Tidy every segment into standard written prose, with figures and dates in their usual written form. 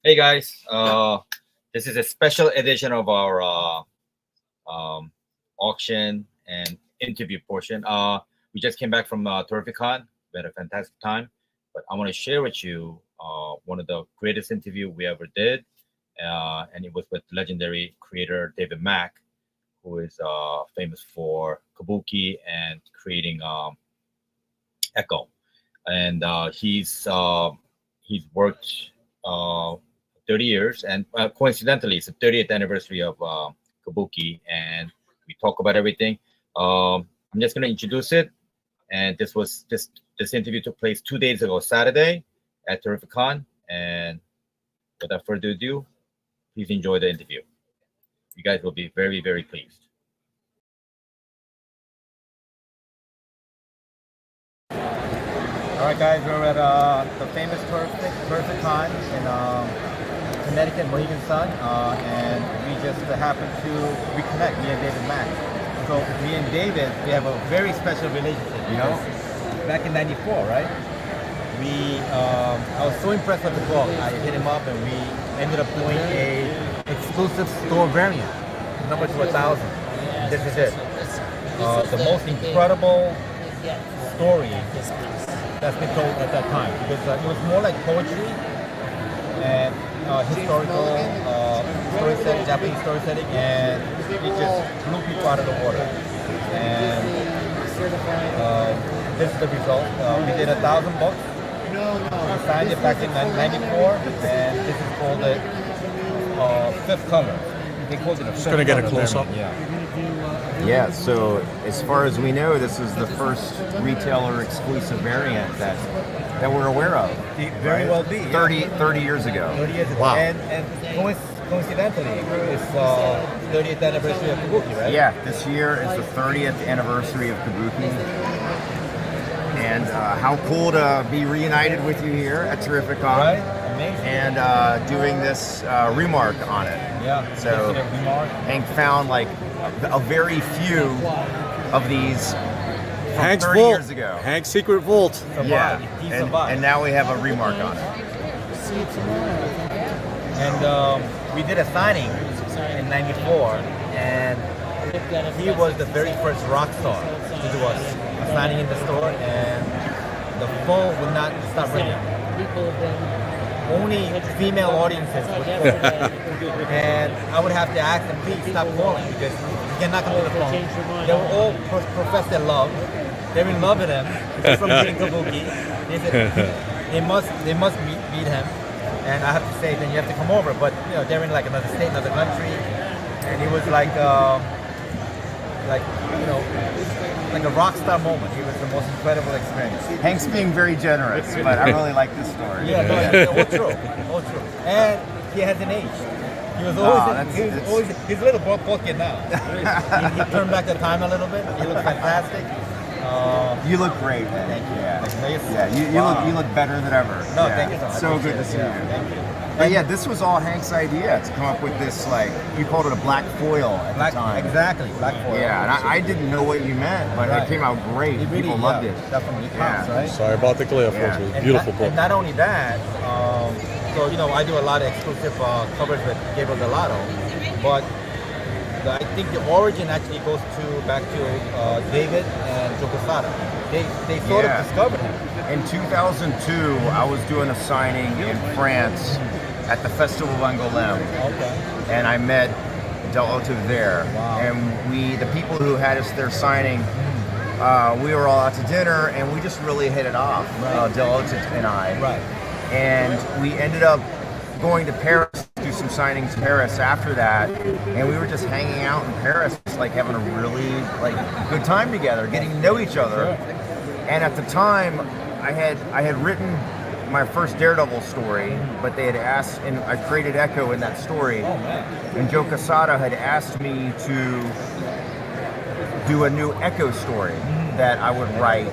Hey guys, this is a special edition of our auction and interview portion. We just came back from Terrificon. We had a fantastic time, but I want to share with you one of the greatest interview we ever did, and it was with legendary creator David Mack, who is famous for Kabuki and creating Echo, and he's worked. 30 years, and coincidentally, it's the 30th anniversary of Kabuki, and we talk about everything. I'm just going to introduce it, and this interview took place 2 days ago, Saturday, at Terrificon, and without further ado, please enjoy the interview. You guys will be very, very pleased. All right, guys, we're at the famous Terrificon in Connecticut, Mohegan Sun, and we just happened to reconnect, me and David Mack. So me and David, we have a very special relationship. You know, back in '94, right? I was so impressed with the book. I hit him up, and we ended up doing a exclusive store variant, number to 1,000. This is it. The most incredible story that's been told at that time, because it was more like poetry and historical storytelling, Japanese storytelling, and it just blew people out of the water. And this is the result. We did 1,000 books. We signed it back in '94, and this is called the fifth color. They called it a fifth. Just gonna get a close up. Yeah, so as far as we know, this is the first retailer exclusive variant that we're aware of. Very well be. 30 years ago. 30 years ago. Wow. And coincidentally, it's 30th anniversary of Kabuki, right? Yeah, this year is the 30th anniversary of Kabuki. And how cool to be reunited with you here at Terrificon. Right? Amazing. And doing this remark on it. Yeah. So Hank found like a very few of these from Hank's 30 vault. years ago. Hank's secret vault. Yeah, and now we have a remark on it. And we did a signing in '94, and he was the very first rock star to do a signing in the store, and the phone would not stop ringing. Only female audiences would call. And I would have to ask them, please stop calling, because you cannot come to the phone. They were all profess their love. They were in love with him from reading Kabuki. They said they must meet him. And I have to say, then you have to come over. But you know, they're in like another state, another country, and it was like a rock star moment. It was the most incredible experience. Hank's being very generous, but I really like this story. Yeah, all true, all true. And he hasn't aged. He was always, he's a little bulky now. he turned back the time a little bit. He looks fantastic. You look great, man. Thank you. Yeah, you look better than ever. No, yeah. thank you so much. So good to see you. Thank you. But yeah, this was all Hank's idea to come up with this, like, you called it a black foil at the time. Exactly, black foil. Yeah, and I didn't know what you meant, but it came out great. Really, People loved it. Definitely counts, right? Sorry about the glare, folks. Yeah. It was a beautiful book. And not only that, so you know, I do a lot of exclusive covers with Gabriele Dell'Otto, but I think the origin actually goes back to David and Joe Quesada. They sort of discovered him. In 2002, I was doing a signing in France at the Festival of Angoulême, and I met Dell'Otto there. Wow. And the people who had us there signing, we were all out to dinner, and we just really hit it off, Dell'Otto and I. Right. And we ended up going to Paris, do some signings in Paris after that, and we were just hanging out in Paris, like having a really good time together, getting to know each other. And at the time, I had written my first Daredevil story, but they had asked, and I created Echo in that story. And Joe Quesada had asked me to do a new Echo story that I would write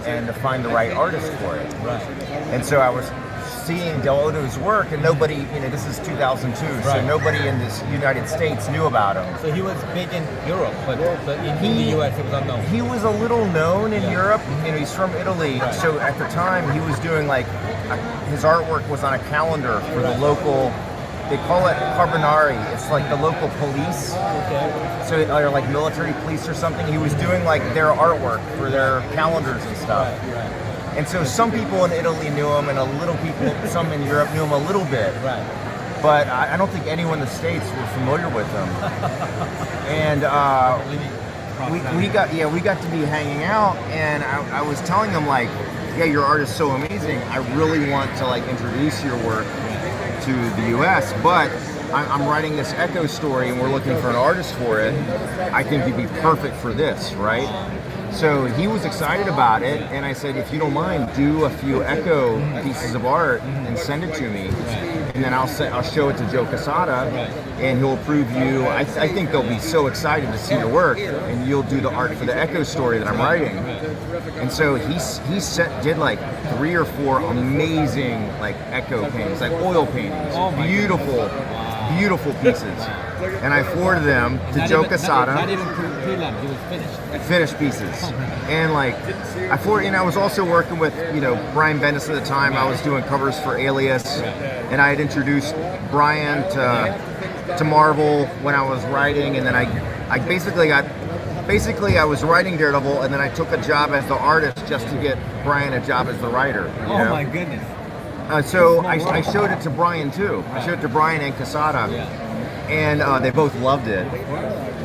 and to find the right artist for it. And so I was seeing Dell'Otto's work, and nobody, this is 2002, so Right. nobody in this United States knew about him. So he was big in Europe, but in the US, he was unknown. He was a little known in Yeah. Europe. He's from Italy, Right. so at the time he was doing his artwork was on a calendar for the local. They call it Carbonari. It's like the local police. Okay. So, or like military police or something. He was doing like their artwork for their calendars and stuff. Right. And so some people in Italy knew him, and some in Europe knew him a little bit. Right. But I don't think anyone in the States were familiar with him. And we got to be hanging out, and I was telling him like, yeah, your art is so amazing. I really want to like introduce your work to the U.S., but I'm writing this Echo story, and we're looking for an artist for it. I think you'd be perfect for this, right? So he was excited about it, and I said, if you don't mind, do a few Echo pieces of art and send it to me, and then I'll show it to Joe Quesada, and he'll approve you. I think they'll be so excited to see your work, and you'll do the art for the Echo story that I'm writing. And so he did like 3 or 4 amazing like Echo paintings, like oil paintings, beautiful pieces. And I forwarded them to Joe Quesada. Not even pre-lamp, he was finished. Finished pieces. And like I was also working with Brian Bendis at the time. I was doing covers for Alias, and I had introduced Brian to Marvel when I was writing, and then I basically I was writing Daredevil, and then I took a job as the artist just to get Brian a job as the writer. Oh my goodness. So I showed it to Brian too. I showed it to Brian and Quesada, and they both loved it.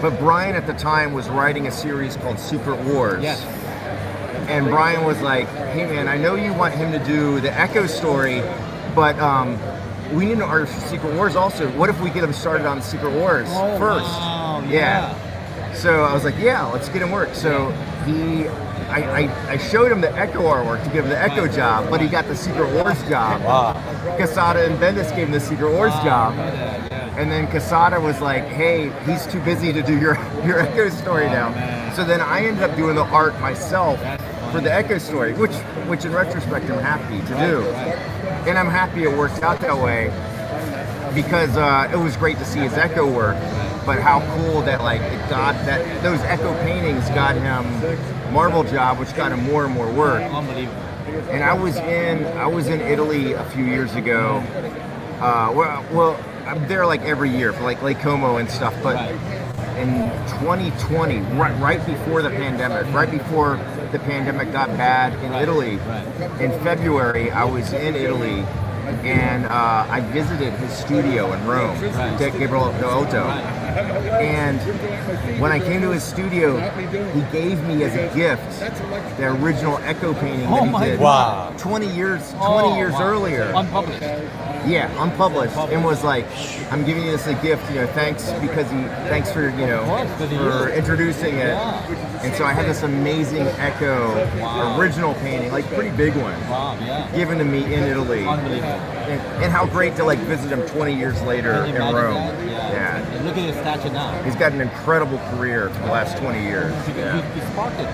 But Brian at the time was writing a series called Secret Wars. Yes. And Brian was like, hey man, I know you want him to do the Echo story, but we need an artist for Secret Wars also. What if we get him started on Secret Wars first? Wow, yeah. So I was like, yeah, let's get him work. So I showed him the Echo artwork to give him the Echo job, but he got the Secret Wars job. Wow. Quesada and Bendis gave him the Secret Wars job. And then Quesada was like, hey, he's too busy to do your Echo story now. Man. So then I ended up doing the art myself for the Echo story, which in retrospect I'm happy to do. And I'm happy it worked out that way, because it was great to see his Echo work, but how cool that like those Echo paintings got him Marvel job, which got him more and more work. Unbelievable. And I was in Italy a few years ago. Well, I'm there like every year for like Lake Como and stuff, but in 2020, right before the pandemic got bad in Italy, in February, I was in Italy, and I visited his studio in Rome, Gabriele Dell'Otto. And when I came to his studio, he gave me as a gift the original Echo painting that he did. Wow. 20 years earlier. Unpublished. Yeah, unpublished, and was like, I'm giving you this as a gift, thanks for introducing it. And so I had this amazing Echo original painting, like pretty big one, given to me in Italy. Unbelievable. And how great to like visit him 20 years later in Rome. Yeah. Look at his statue now. He's got an incredible career for the last 20 years. He sparked it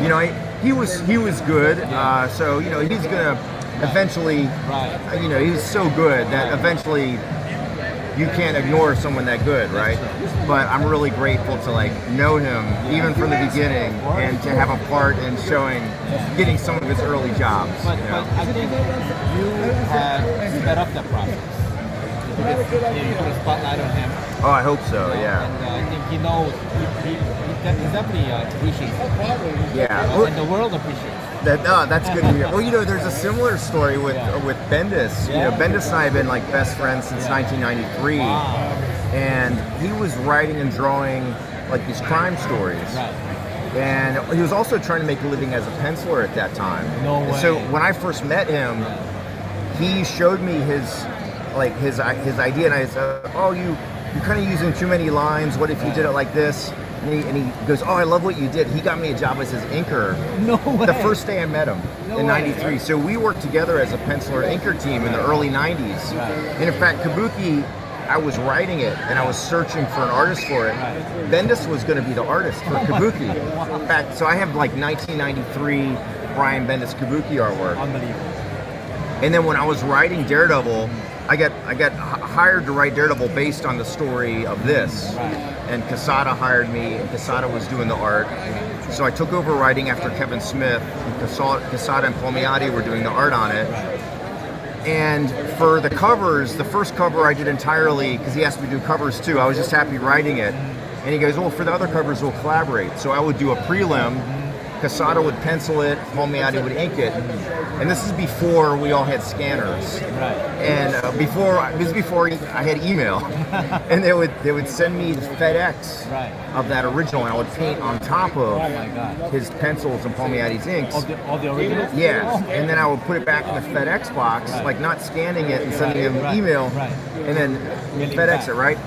now. He was good. So he's gonna eventually. He's so good that eventually you can't ignore someone that good, right? But I'm really grateful to like know him even from the beginning, and to have a part in getting some of his early jobs. But I think you have sped up that process. You put a spotlight on him. Oh, I hope so. Yeah. And I think he knows. He definitely appreciates it. Yeah. And the world appreciates it. That's good to hear. Well, there's a similar story with Bendis. Bendis and I have been like best friends since 1993, and he was writing and drawing like these crime stories. And he was also trying to make a living as a penciler at that time. No way. So when I first met him, he showed me his idea, and I said, "Oh, you're kind of using too many lines. What if you did it like this?" And he goes, "Oh, I love what you did." He got me a job as his inker. No way. The first day I met him in '93. So we worked together as a penciler inker team in the early '90s. And in fact, Kabuki, I was writing it and I was searching for an artist for it. Bendis was going to be the artist for Kabuki. In fact, so I have like 1993 Brian Bendis Kabuki artwork. Unbelievable. And then when I was writing Daredevil, I got hired to write Daredevil based on the story of this. Right. And Quesada hired me, and Quesada was doing the art. So I took over writing after Kevin Smith, and Quesada and Palmiotti were doing the art on it. And for the covers, the first cover I did entirely, because he asked me to do covers too, I was just happy writing it. And he goes, well, for the other covers, we'll collaborate. So I would do a prelim, Quesada would pencil it, Palmiotti would ink it. And this is before we all had scanners. Right. And this is before I had email. And they would send me the FedEx of that original, and I would paint on top of his pencils and Palmiotti's inks. All the originals? Yeah, and then I would put it back in the FedEx box, like not scanning it and sending him an email, and then FedEx it, right?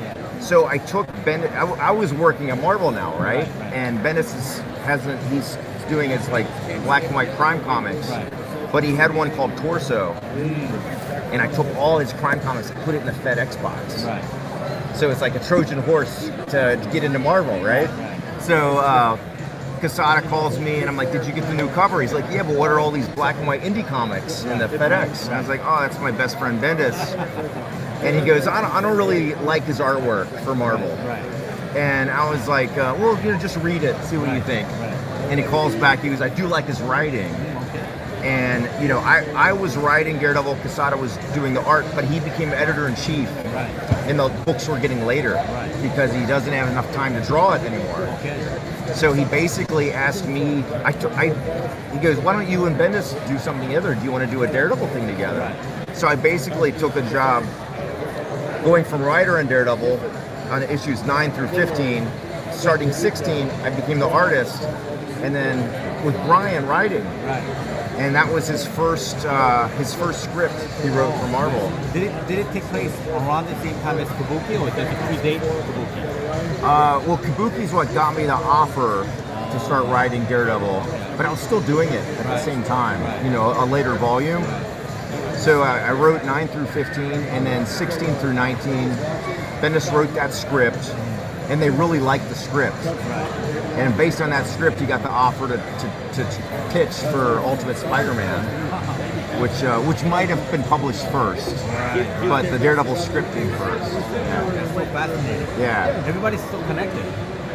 So I took Bendis. I was working at Marvel now, right? And Bendis he's doing his like black and white crime comics, but he had one called Torso, and I took all his crime comics and put it in the FedEx box. Right. So it's like a Trojan horse to get into Marvel, right? So Quesada calls me and I'm like, did you get the new cover? He's like, yeah, but what are all these black and white indie comics in the FedEx? And I was like, oh, that's my best friend Bendis. And he goes, I don't really like his artwork for Marvel. And I was like, well, just read it, see what you think. And he calls back, he goes, I do like his writing. And, I was writing Daredevil, Quesada was doing the art, but he became editor-in-chief. And the books were getting later because he doesn't have enough time to draw it anymore. So he basically asked me, he goes, why don't you and Bendis do something together? Do you want to do a Daredevil thing together? So I basically took a job going from writer on Daredevil on issues 9 through 15. Starting 16, I became the artist, and then with Brian writing. And that was his first script he wrote for Marvel. Did it take place around the same time as Kabuki, or did it predate Kabuki? Well, Kabuki's what got me the offer to start writing Daredevil, but I was still doing it at the same time, a later volume. So I wrote 9 through 15, and then 16 through 19, Bendis wrote that script, and they really liked the script. And based on that script, he got the offer to pitch for Ultimate Spider-Man, which might have been published first, but the Daredevil script came first. That's so fascinating. Yeah. Everybody's still connected.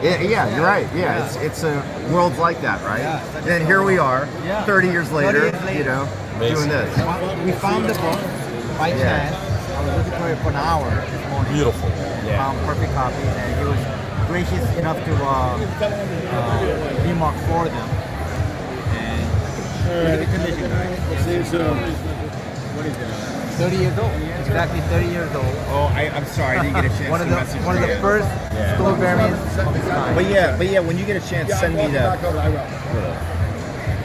Yeah, you're right. Yeah, it's a world's like that, right? And then here we are, 30 years later, doing this. We found the book by chance. I was looking for it for an hour this morning. Beautiful. Found perfect copies, and he was gracious enough to remark for them. And look at the condition, right? What is it? 30 years old. Exactly 30 years old. Oh, I'm sorry, I didn't get a chance One of the first store variants of its kind. But yeah, when you get a chance, send me the.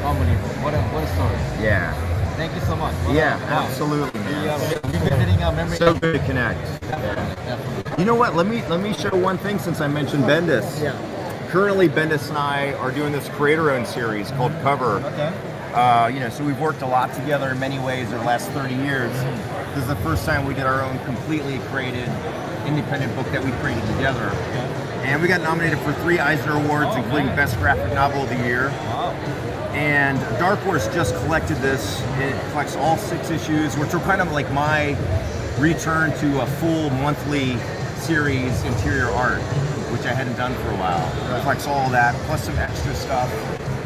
Unbelievable. What a story. Yeah. Thank you so much. Yeah, absolutely, man. Revisiting our memory. So good to connect. Definitely. You know what? Let me share one thing since I mentioned Bendis. Yeah. Currently, Bendis and I are doing this creator-owned series called Cover. Okay. So we've worked a lot together in many ways over the last 30 years. This is the first time we did our own completely created independent book that we created together. And we got nominated for 3 Eisner Awards, including Best Graphic Novel of the Year. Wow. And Dark Horse just collected this. It collects all 6 issues, which are kind of like my return to a full monthly series interior art, which I hadn't done for a while. It collects all of that, plus some extra stuff.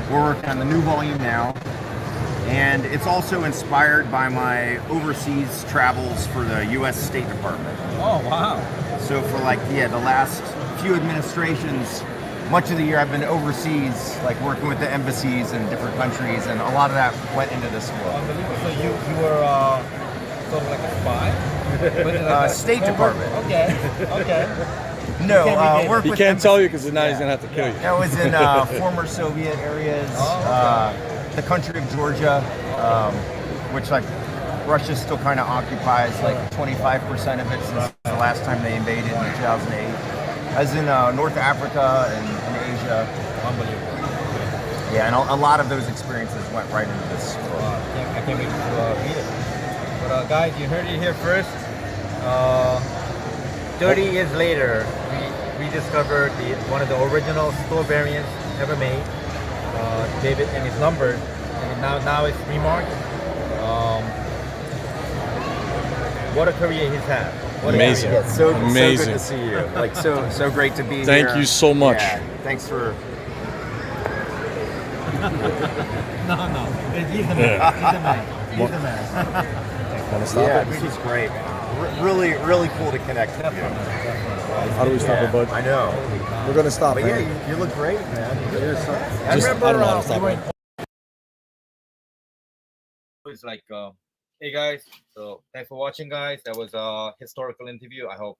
We're working on the new volume now. And it's also inspired by my overseas travels for the U.S. State Department. Oh, wow. So for the last few administrations, much of the year I've been overseas, like working with the embassies in different countries, and a lot of that went into this book. Unbelievable. So you were sort of like a spy? State Department. Okay. No, work He with can't tell you because now he's gonna have to kill you. That was in former Soviet areas, the country of Georgia, which Russia still kind of occupies 25% of it since the last time they invaded in 2008. I was in North Africa and Asia. Unbelievable. Yeah, and a lot of those experiences went right into this book. I can't wait to read it. But guys, you heard it here first. 30 years later, we rediscovered one of the original store variants ever made. David and his numbers, and now it's remarked. what a career he's had. What a Amazing. career. Yeah, so good Amazing. to see you. Like so great to be here. Thank you so much. Yeah, thanks for. No. He's the man. He's the man. He's the man. Want to stop Yeah, it? this is great, man. Really cool to connect with you. How do we stop it, bud? I know. We're gonna stop. But man. yeah, you look great, man. I Just, remember I don't know how to we stop went it. It's like, hey guys, so thanks for watching, guys. That was a historical interview. I hope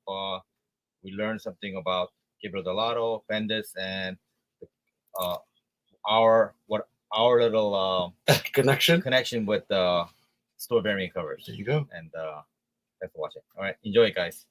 we learned something about Gabriele Dell'Otto, Bendis, and our little connection with store variant covers. There you go. And thanks for watching. All right, enjoy it, guys.